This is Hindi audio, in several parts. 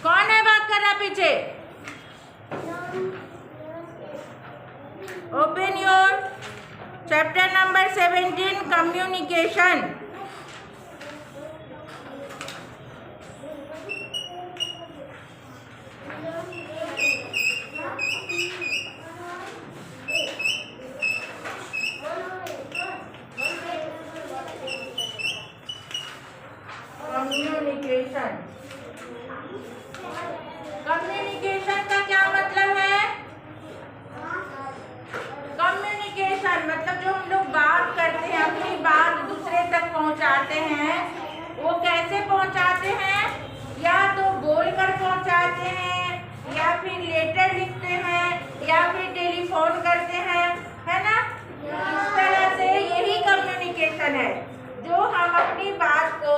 कौन है बात कर रहा पीछे? Open your chapter number 17 communication. Communication, communication का क्या मतलब है? कम्युनिकेशन मतलब जो हम लोग बात करते हैं, अपनी बात दूसरे तक पहुंचाते हैं, वो कैसे पहुंचाते हैं? या तो बोलकर पहुंचाते हैं, या फिर लेटर लिखते हैं, या फिर टेलीफोन करते हैं, है ना? इस तरह से यही कम्युनिकेशन है, जो हम अपनी बात को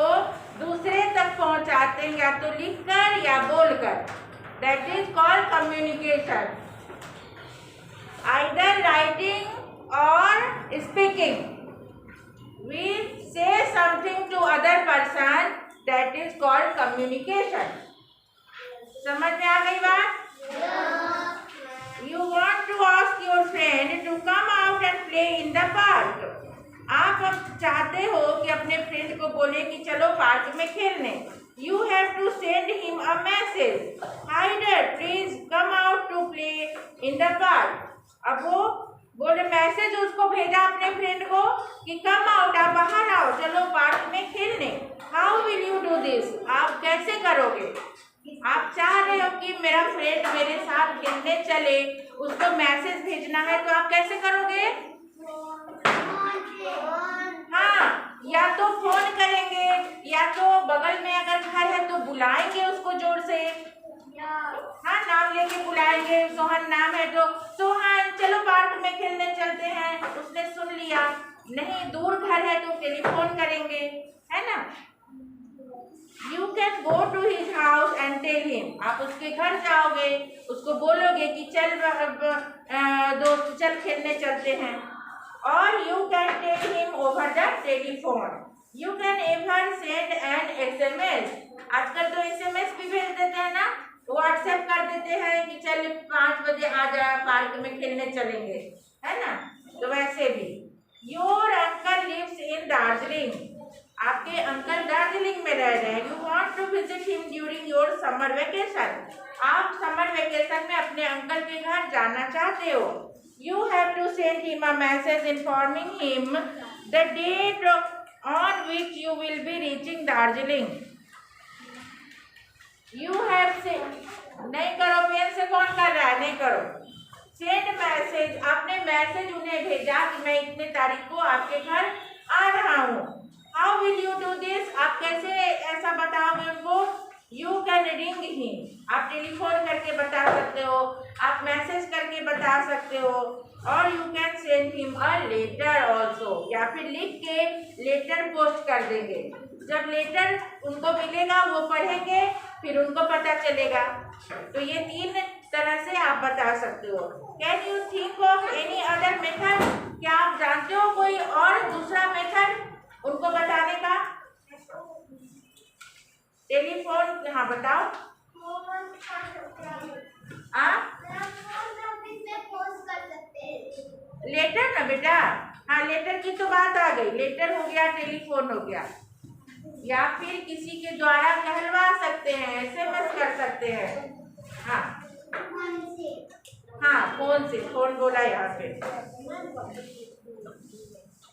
दूसरे तक पहुंचाते हैं, या तो लिखकर या बोलकर। That is called communication, either writing और speaking. We say something to other person, that is called communication. समझ में आ गई बात? You want to ask your friend to come out and play in the park. आप अब चाहते हो कि अपने फ्रेंड को बोले कि चलो पार्क में खेलने। You have to send him a message, Haider please come out to play in the park. अब वो बोले, मैसेज उसको भेजा अपने फ्रेंड को कि कम आउट, आप बाहर आओ, चलो पार्क में खेलने। How will you do this? आप कैसे करोगे? आप चाह रहे हो कि मेरा फ्रेंड मेरे साथ खेलने चले, उसको मैसेज भेजना है, तो आप कैसे करोगे? हाँ, या तो फोन करेंगे, या तो बगल में अगर घर है तो बुलाएंगे उसको जोर से। हाँ, नाम लेके बुलाएंगे, सोहन नाम है तो सोहन चलो पार्क में खेलने चलते हैं। उसने सुन लिया। नहीं, दूर घर है तो टेलीफोन करेंगे, है ना? You can go to his house and tell him. आप उसके घर जाओगे, उसको बोलोगे कि चल दोस्त चल खेलने चलते हैं। और you can tell him over the telephone. You can even send an SMS. आजकल तो SMS भी भेज देते हैं ना, व्हाट्सएप कर देते हैं कि चल 5 बजे आ जा, पार्क में खेलने चलेंगे, है ना? तो वैसे भी Your uncle lives in Darjeeling. आपके अंकल दार्जिलिंग में रह रहे हैं। You want to visit him during your summer vacation. आप समर वेकेशन में अपने अंकल के घर जाना चाहते हो। You have to send him a message informing him the date on which you will be reaching Darjeeling. You have say नहीं करो, पेन से कौन कर रहा है? नहीं करो। सेंड मैसेज, आपने मैसेज उन्हें भेजा कि मैं इतने तारीख को आपके घर आ रहा हूँ। How will you do this? आप कैसे ऐसा बताओगे उनको? यू कैन रिंग हिम, आप टेलीफोन करके बता सकते हो, आप मैसेज करके बता सकते हो, और you can send him a letter also, या फिर लिख के लेटर पोस्ट कर देंगे। जब लेटर उनको मिलेगा वो पढ़ेंगे, फिर उनको पता चलेगा। तो ये 3 तरह से आप बता सकते हो। Can you think of any other method? क्या आप जानते हो कोई और दूसरा मेथड उनको बताने का? टेलीफोन, हाँ बताओ। लेटर ना बेटा, हाँ लेटर की तो बात आ गई। लेटर हो गया, टेलीफोन हो गया, या फिर किसी के द्वारा कहलवा सकते हैं, SMS कर सकते हैं। हाँ हाँ, फोन से, फोन बोला यहाँ पे,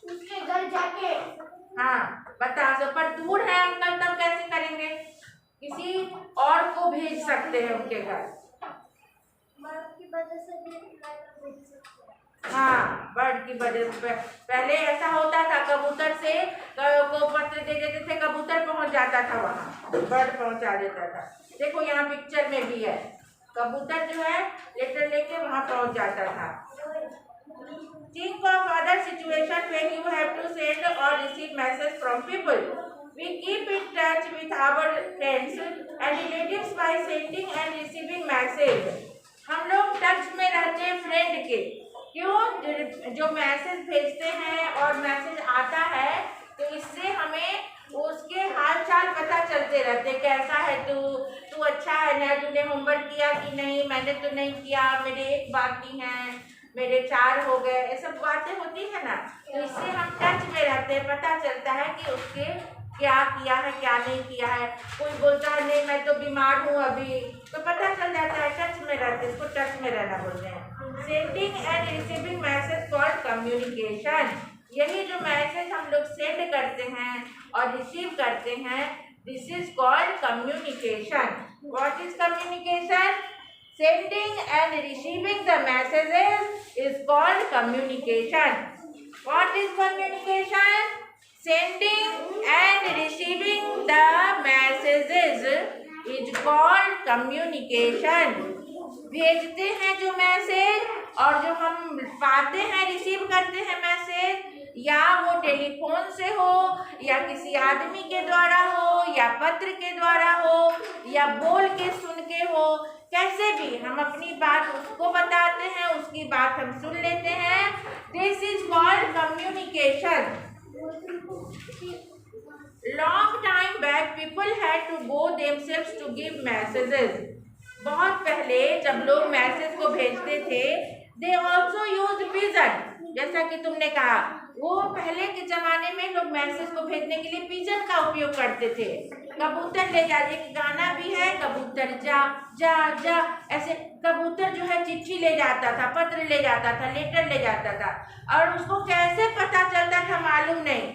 उसके घर जाके हाँ बता दो। पर दूर है अंकल, तब कैसे करेंगे? किसी और को भेज सकते हैं उनके घर। हाँ, बर्ड की वजह से। पहले ऐसा होता था, कबूतर से को पत्र दे देते थे, कबूतर पहुंच जाता था वहाँ, बर्ड पहुंचा देता था। देखो यहाँ पिक्चर में भी है, कबूतर जो है लेटर लेके वहाँ पहुंच जाता था। Think of other situation when you have to send or receive message from people. We keep in touch with our friends and relatives by sending and receiving message. हम लोग टच में रहते हैं फ्रेंड के, क्यों? जो मैसेज भेजते हैं और मैसेज आता है, तो इससे हमें उसके हाल चाल तू अच्छा है ना, तूने होमवर्क किया कि नहीं, मैंने तो नहीं किया, मेरे एक बाकी हैं, मेरे 4 हो गए, ये सब बातें होती है ना। तो इससे हम टच में रहते हैं, पता चलता है कि उसके क्या किया है क्या नहीं किया है। कोई बोलता है नहीं मैं तो बीमार हूँ अभी, तो पता चल जाता है, टच में रहते हैं, इसको टच में रहना बोलते हैं। Sending end receiving message called communication. यही जो मैसेज हम लोग सेंड करते हैं और रिसीव करते हैं, this is called communication. What is communication? Sending and receiving the messages is called communication. What is communication? Sending and receiving the messages is called communication. भेजते हैं जो मैसेज और जो हम पाते हैं, रिसीव करते हैं मैसेज, या वो टेलीफोन से हो या किसी आदमी के द्वारा हो या पत्र के द्वारा हो या बोल के सुन के हो, कैसे भी हम अपनी बात उसको बताते हैं, उसकी बात हम सुन लेते हैं। This is called communication. Long time back people had to go themselves to give messages. बहुत पहले जब लोग मैसेज को भेजते थे, दे ऑल्सो यूज पिजन। जैसा कि तुमने कहा, वो पहले के जमाने में लोग मैसेज को भेजने के लिए पिजन का उपयोग करते थे। कबूतर ले जा, एक गाना भी है, कबूतर जा जा जा, ऐसे कबूतर जो है चिट्ठी ले जाता था, पत्र ले जाता था, लेटर ले जाता था, और उसको कैसे पता चलता था मालूम नहीं।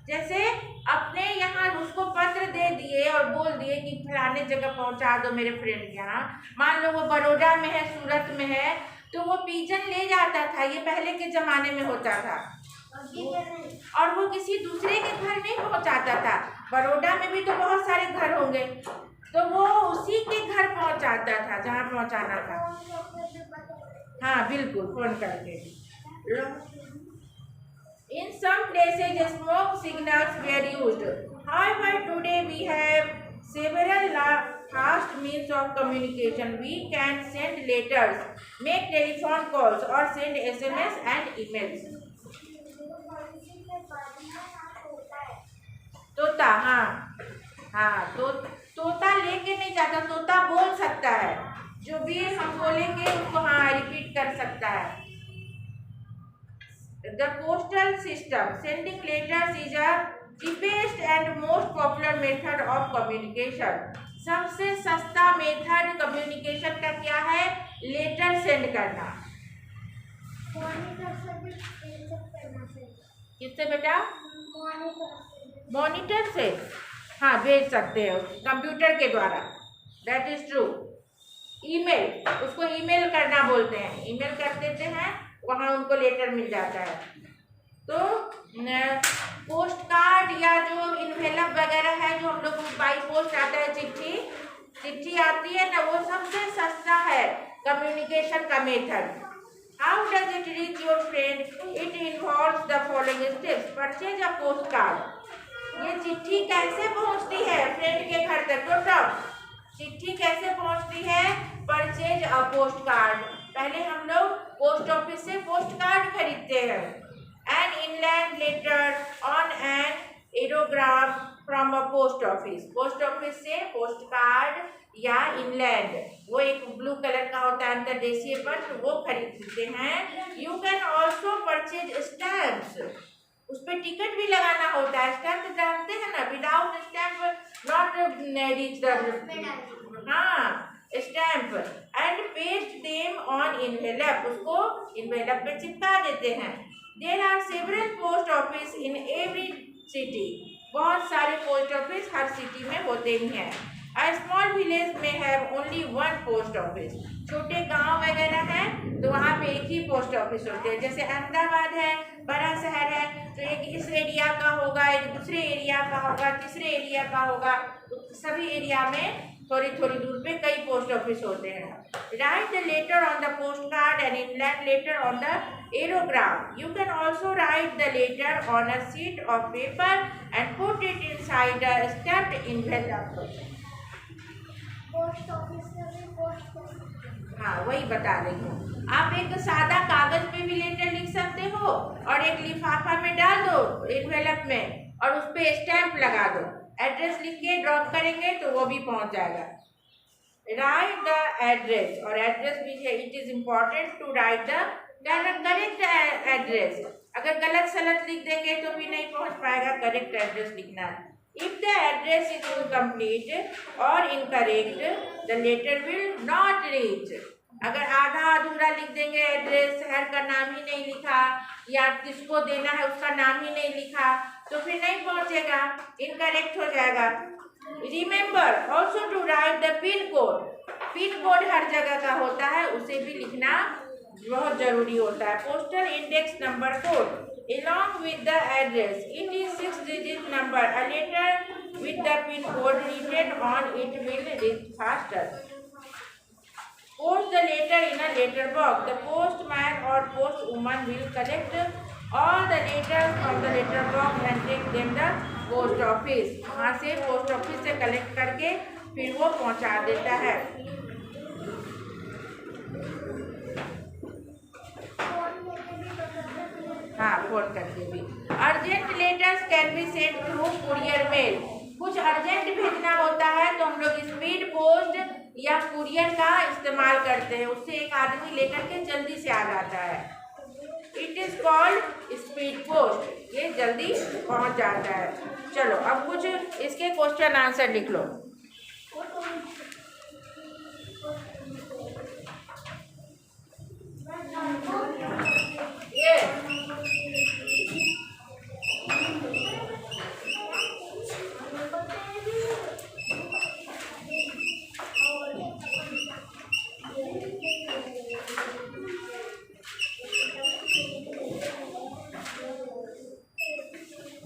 जैसे अपने यहाँ उसको पत्र दे दिए और बोल दिए कि फलाने जगह पहुँचा दो मेरे फ्रेंड के यहाँ, मान लो वो बड़ौदा में है, सूरत में है, तो वो पिजन ले जाता था। ये पहले के जमाने में होता था, और वो किसी दूसरे के घर नहीं पहुँचाता था। बड़ौदा में भी तो बहुत सारे घर होंगे, तो वो उसी के घर पहुँचाता था जहाँ पहुँचाना था। हाँ बिल्कुल, फोन करके। In some places, smoke signals were used. However, today we have several fast means of communication. We can send letters, make telephone calls, or send SMS and emails. तोता, हाँ, तो तोता लेके नहीं जाता, तोता बोल सकता है, जो भी हम बोलेंगे उसको हाँ रिपीट कर सकता है। The postal system, sending letters is a cheapest and most popular method of communication. सबसे सस्ता मेथड कम्युनिकेशन का क्या है? लेटर सेंड करना। किससे बेटा? मॉनिटर से, हाँ भेज सकते हो, कंप्यूटर के द्वारा, दैट इज ट्रू। ईमेल, उसको ईमेल करना बोलते हैं, ईमेल कर देते हैं, वहाँ उनको लेटर मिल जाता है। तो पोस्ट कार्ड या जो इन्वेलप वगैरह है, जो हम लोग बाई पोस्ट आता है, चिट्ठी आती है ना, वो सबसे सस्ता है कम्युनिकेशन का method. How does it reach your friend? It involves the following steps. Purchase a post card. ये चिट्ठी कैसे पहुँचती है फ्रेंड के घर तक? तो चिट्ठी कैसे पहुँचती है? Purchase a post card. पहले हम लोग पोस्ट ऑफिस से पोस्ट कार्ड खरीदते हैं। An inland letter on an aerogram from a post office. Post office से पोस्ट कार्ड या इनलैंड, वो एक ब्लू कलर का होता है अंतर्देशीय पत्र, वो खरीदते हैं। You can also purchase stamps. उस पर टिकट भी लगाना होता है। स्टैम्प जानते हैं ना, without stamp not reach the, हाँ stamp. And paste them on envelope, उसको इन्वेलप में चिपका देते हैं। There are several post office in every city. बहुत सारे पोस्ट ऑफिस हर सिटी में होते ही हैं। अ स्मॉल विलेज में have only one post office. छोटे गांव वगैरह हैं तो वहाँ पे एक ही पोस्ट ऑफिस होते हैं। जैसे अहमदाबाद है, बड़ा शहर है, तो एक इस एरिया का होगा, एक दूसरे एरिया का होगा, तीसरे एरिया का होगा, तो सभी एरिया में थोड़ी थोड़ी दूर पे कई पोस्ट ऑफिस होते हैं। Write the letter on the post card and inland letter on the aerogram. You can also write the letter on a sheet of paper and put it inside a stamped envelope. Post office में हाँ वही बता रही हूँ। आप एक सादा कागज पे भी लेटर लिख सकते हो और एक लिफाफा में डाल दो एनवेलप में और उस पे स्टैम्प लगा दो। एड्रेस लिख के ड्रॉप करेंगे तो वो भी पहुंच जाएगा। राइट द एड्रेस, और एड्रेस भी है, it is important to write the correct address. अगर गलत सलत लिख देंगे तो भी नहीं पहुंच पाएगा, करेक्ट एड्रेस लिखना है। If the address is incomplete और incorrect the letter will not reach. अगर आधा अधूरा लिख देंगे एड्रेस, शहर का नाम ही नहीं लिखा या किसको देना है उसका नाम ही नहीं लिखा तो फिर नहीं पहुंचेगा, इनकरेक्ट हो जाएगा। Remember also to write the pin code. Pin code हर जगह का होता है, उसे भी लिखना बहुत जरूरी होता है। Postal index number code along with the address, it is 6-digit number. A letter with the pin code written on it will reach faster. Post the letter in a letter box. The postman or postwoman will collect all the letters from the letter box and take them the post office. वहाँ से पोस्ट ऑफिस से कलेक्ट करके फिर वो पहुँचा देता है। हाँ, फोन करके भी। Urgent letters can be send through courier mail. कुछ अर्जेंट भेजना होता है तो हम लोग स्पीड पोस्ट या कुरियर का इस्तेमाल करते हैं, उससे एक आदमी लेकर के जल्दी से आ जाता है। It is called speed post, ये जल्दी पहुंच जाता है। चलो अब कुछ इसके क्वेश्चन आंसर लिख लो। ये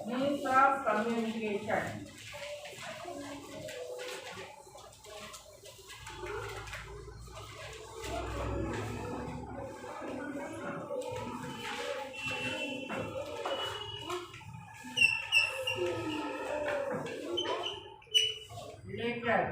means of communication. Letter.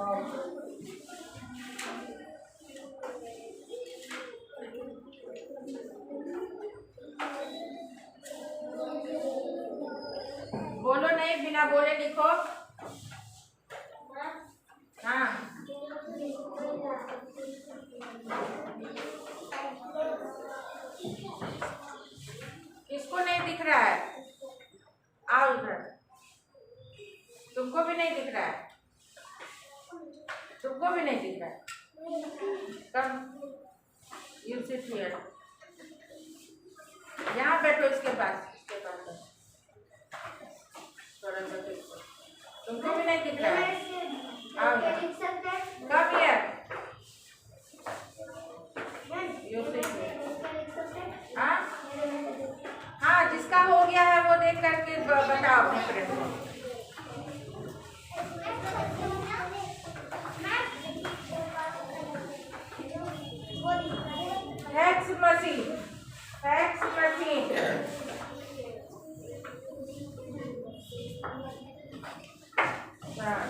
और बोलो नहीं, बिना बोले लिखो। हाँ, किसको नहीं दिख रहा है? आओ इधर। तुमको भी नहीं दिख रहा है? तुमको भी नहीं दिख रहा है? कम, यू सिट हियर। यहाँ बैठो, इसके पास, इसके पास थोड़ा सा देखो। तुमको भी नहीं दिख रहा है? आओ come here, you sit here. हाँ हाँ, जिसका हो गया है वो देख करके बताओ अपने फ्रेंड को। Fax machine, fax machine. हाँ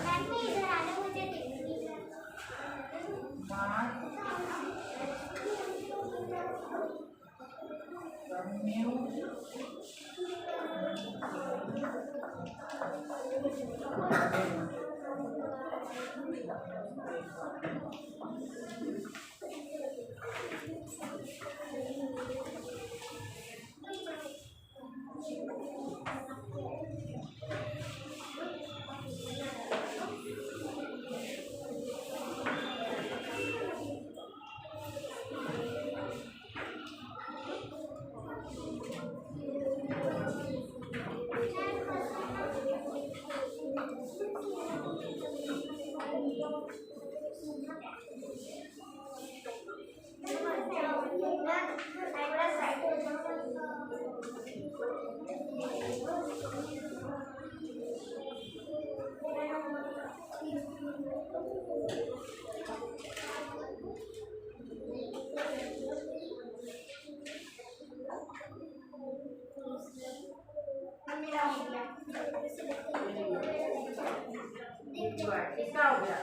किसका हो गया?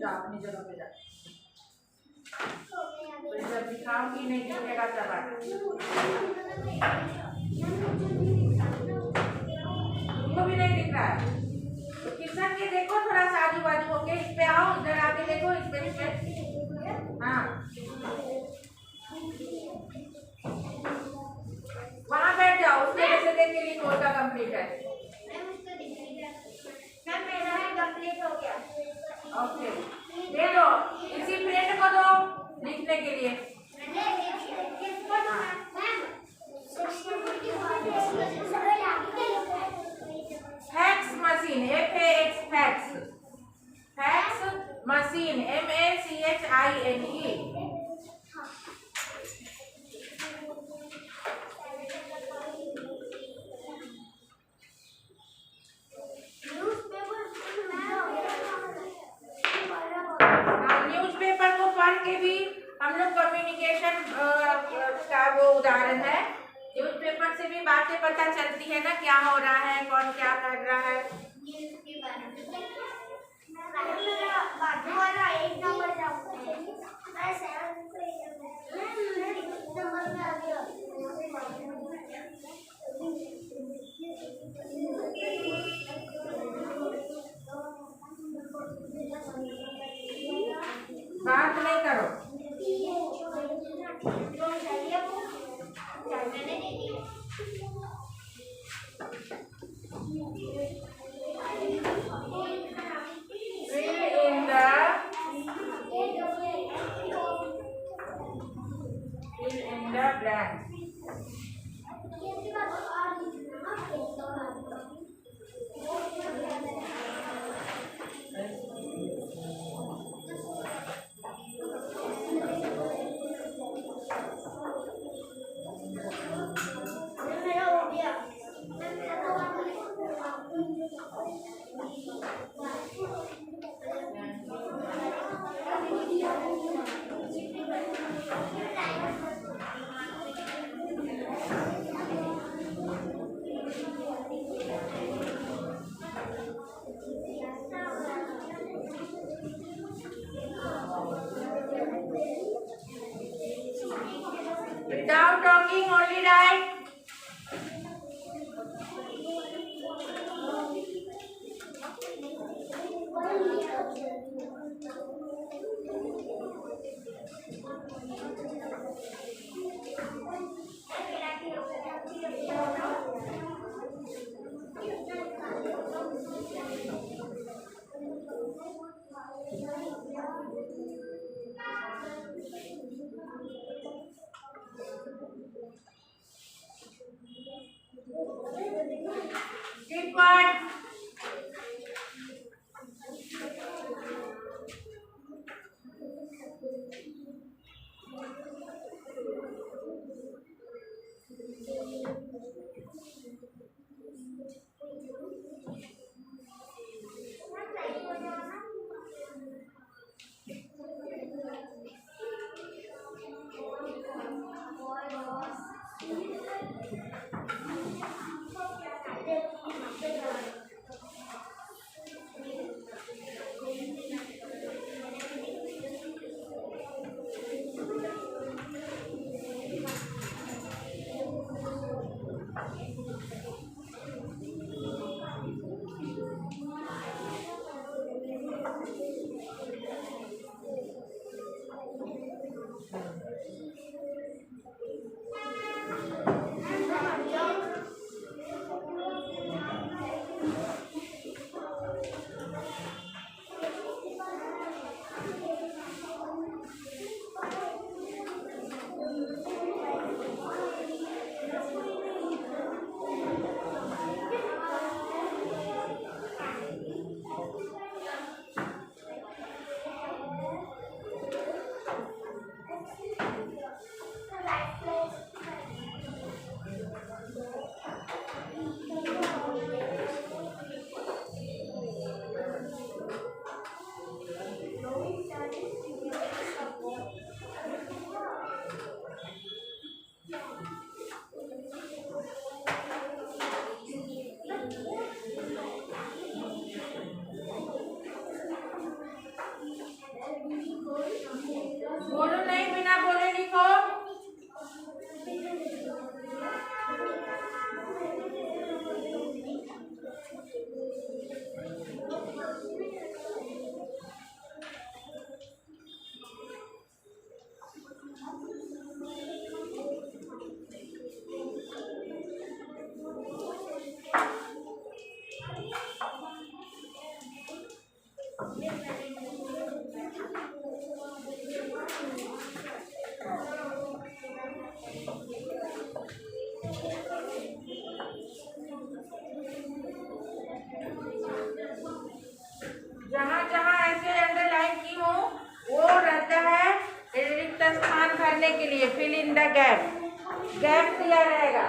जा अपनी जगह पे जा। जब दिखाऊंगी नहीं दिखेगा तब तुमको भी नहीं दिख रहा है तो किचन के देखो थोड़ा सा आजू बाजू होके इस पे आओ, इधर आके देखो इस पे। हाँ वहाँ बैठ जाओ, उसके वजह से देख के लिए कोर्स का कंप्लीट है। कंप्लीट हो गया। ओके दे दो, इसी फ्रेंड को दो लिखने के लिए। Fax machine, FAX fax, fax machine MACHINE। Newspaper को पढ़ के भी हम लोग कम्युनिकेशन का वो उदाहरण है। न्यूज़पेपर से भी बातें पता चलती है ना, क्या हो रहा है, कौन क्या कर रहा है। बात नहीं करो। Fill in the blank. Without talking, only write. Keep quiet. बोलो नहीं, बिना बोले लिखो। जहाँ जहाँ ऐसे अंडरलाइन की हो वो रहता है रिक्त स्थान भरने के लिए, fill in the gap, gap दिया रहेगा।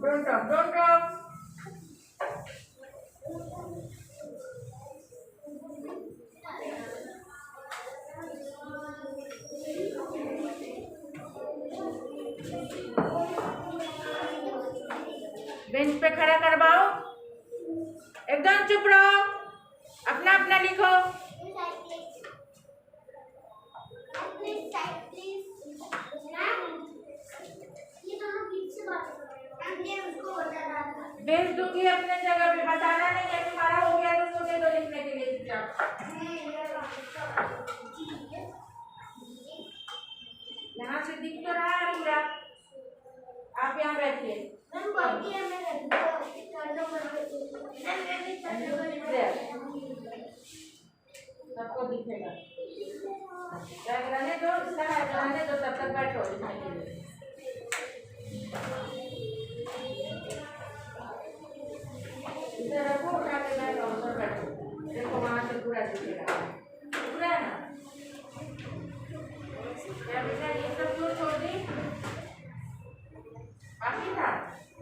Don't talk, don't talk. Bench पे खड़ा करवाओ, एकदम चुप रहो, अपना अपना लिखो। भेज दूंगी अपने जगह पे, बताना नहीं है तुम्हारा हो गया तो उसको दे दो लिखने के लिए चुपचाप। यहाँ से दिख तो रहा है पूरा, आप यहाँ बैठिए। सबको दिखेगा, रहने दो, रहने दो, तब तक बैठो लिखने के लिए। इधर रखो, उठा के बैठो, उधर बैठो, देखो वहाँ से पूरा दिखेगा, पूरा है ना। क्या बेटा ये सब क्यों छोड़ दी? बाकी था,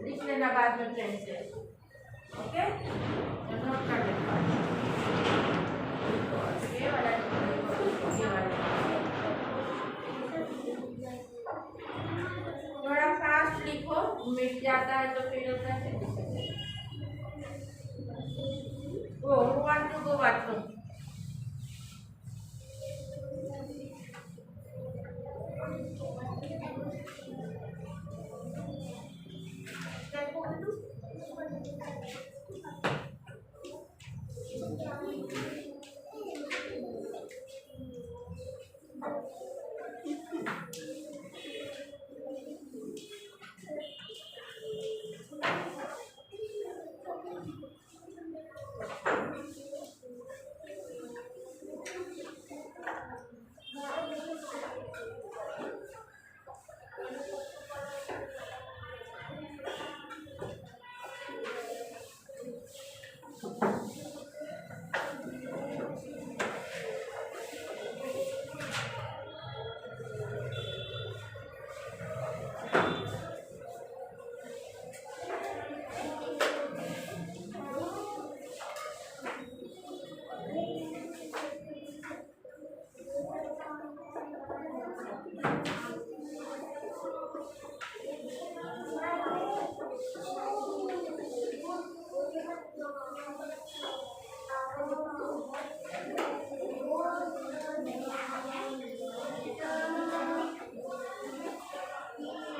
लिख लेना बाद में फ्रेंड से, ओके? नोट कर लेना। ये वाला, ये वाला थोड़ा फास्ट लिखो, मिट जाता है तो फिर होता है। Go, who want to go bathroom?